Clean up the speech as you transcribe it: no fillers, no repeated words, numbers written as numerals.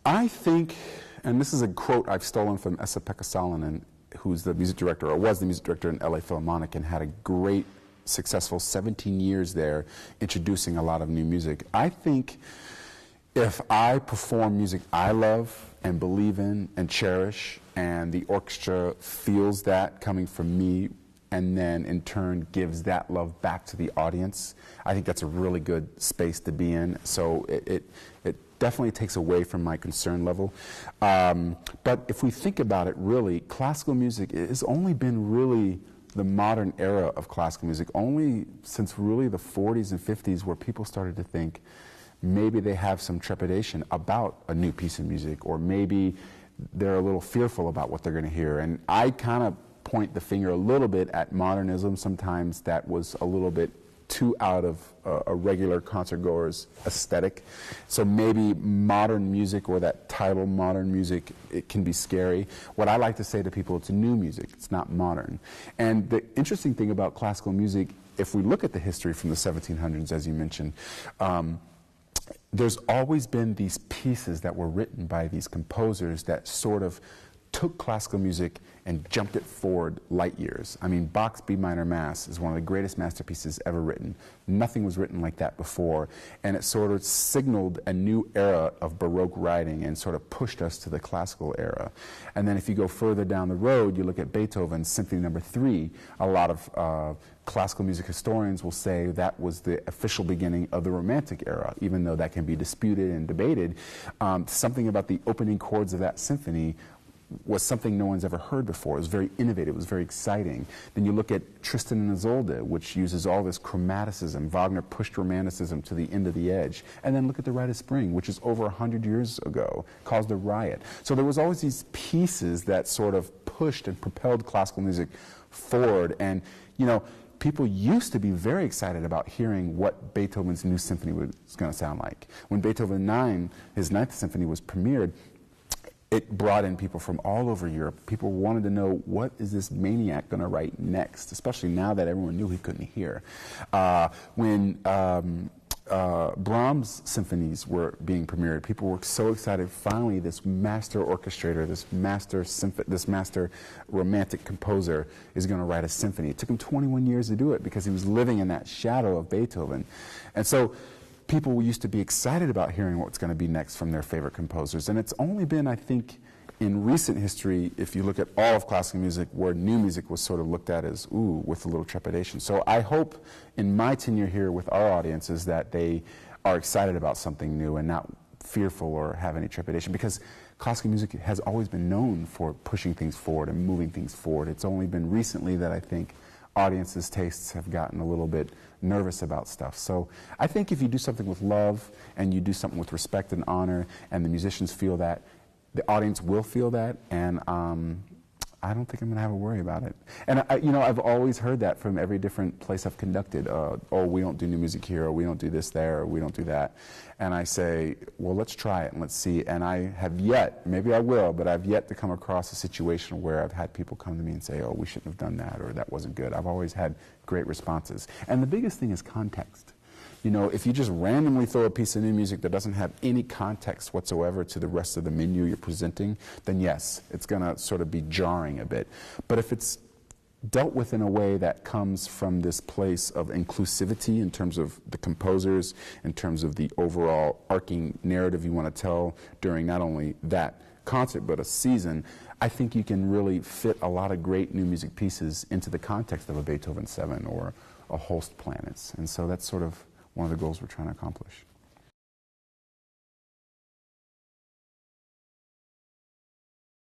I think, and this is a quote I've stolen from Esa-Pekka Salonen, who's the music director, or was the music director in LA Philharmonic, and had a great, successful 17 years there introducing a lot of new music. I think if I perform music I love and believe in and cherish, and the orchestra feels that coming from me, and then in turn gives that love back to the audience, I think that's a really good space to be in. So it definitely takes away from my concern level. But if we think about it, really, classical music has only been really the modern era of classical music, only since really the 40s and 50s, where people started to think maybe they have some trepidation about a new piece of music, or maybe they're a little fearful about what they're going to hear. And I kind of point the finger a little bit at modernism sometimes that was a little bit too out of a regular concertgoer's aesthetic. So maybe modern music, or that title modern music, it can be scary. What I like to say to people, it's new music, it's not modern. And the interesting thing about classical music, if we look at the history from the 1700s, as you mentioned, there's always been these pieces that were written by these composers that sort of took classical music and jumped it forward light years. I mean, Bach's B minor Mass is one of the greatest masterpieces ever written. Nothing was written like that before, and it sort of signaled a new era of Baroque writing and sort of pushed us to the classical era. And then if you go further down the road, you look at Beethoven's Symphony No. 3, a lot of classical music historians will say that was the official beginning of the Romantic era, even though that can be disputed and debated. Something about the opening chords of that symphony was something no one's ever heard before. It was very innovative, it was very exciting. Then you look at Tristan and Isolde, which uses all this chromaticism. Wagner pushed romanticism to the end of the edge. And then look at The Rite of Spring, which is over 100 years ago, caused a riot. So there was always these pieces that sort of pushed and propelled classical music forward. And, you know, people used to be very excited about hearing what Beethoven's new symphony was going to sound like. When Beethoven 9, his Ninth Symphony, was premiered, it brought in people from all over Europe. People wanted to know, what is this maniac going to write next, especially now that everyone knew he couldn't hear. When Brahms' symphonies were being premiered, people were so excited. Finally, this master orchestrator, this master romantic composer is going to write a symphony. It took him 21 years to do it because he was living in that shadow of Beethoven. And so people used to be excited about hearing what's going to be next from their favorite composers. And it's only been, I think, in recent history, if you look at all of classical music, where new music was sort of looked at as, ooh, with a little trepidation. So I hope in my tenure here with our audiences that they are excited about something new and not fearful or have any trepidation, because classical music has always been known for pushing things forward and moving things forward. It's only been recently that I think audiences' tastes have gotten a little bit nervous about stuff. So I think if you do something with love and you do something with respect and honor, and the musicians feel that, the audience will feel that, and I don't think I'm going to have a worry about it. And you know, I've always heard that from every different place I've conducted. Oh, we don't do new music here, or we don't do this there, or we don't do that. And I say, well, let's try it and let's see. And I have yet, maybe I will, but I've yet to come across a situation where I've had people come to me and say, oh, we shouldn't have done that, or that wasn't good. I've always had great responses. And the biggest thing is context. You know, if you just randomly throw a piece of new music that doesn't have any context whatsoever to the rest of the menu you're presenting, then yes, it's going to sort of be jarring a bit. But if it's dealt with in a way that comes from this place of inclusivity in terms of the composers, in terms of the overall arcing narrative you want to tell during not only that concert but a season, I think you can really fit a lot of great new music pieces into the context of a Beethoven 7 or a Holst Planets. And so that's sort of one of the goals we're trying to accomplish.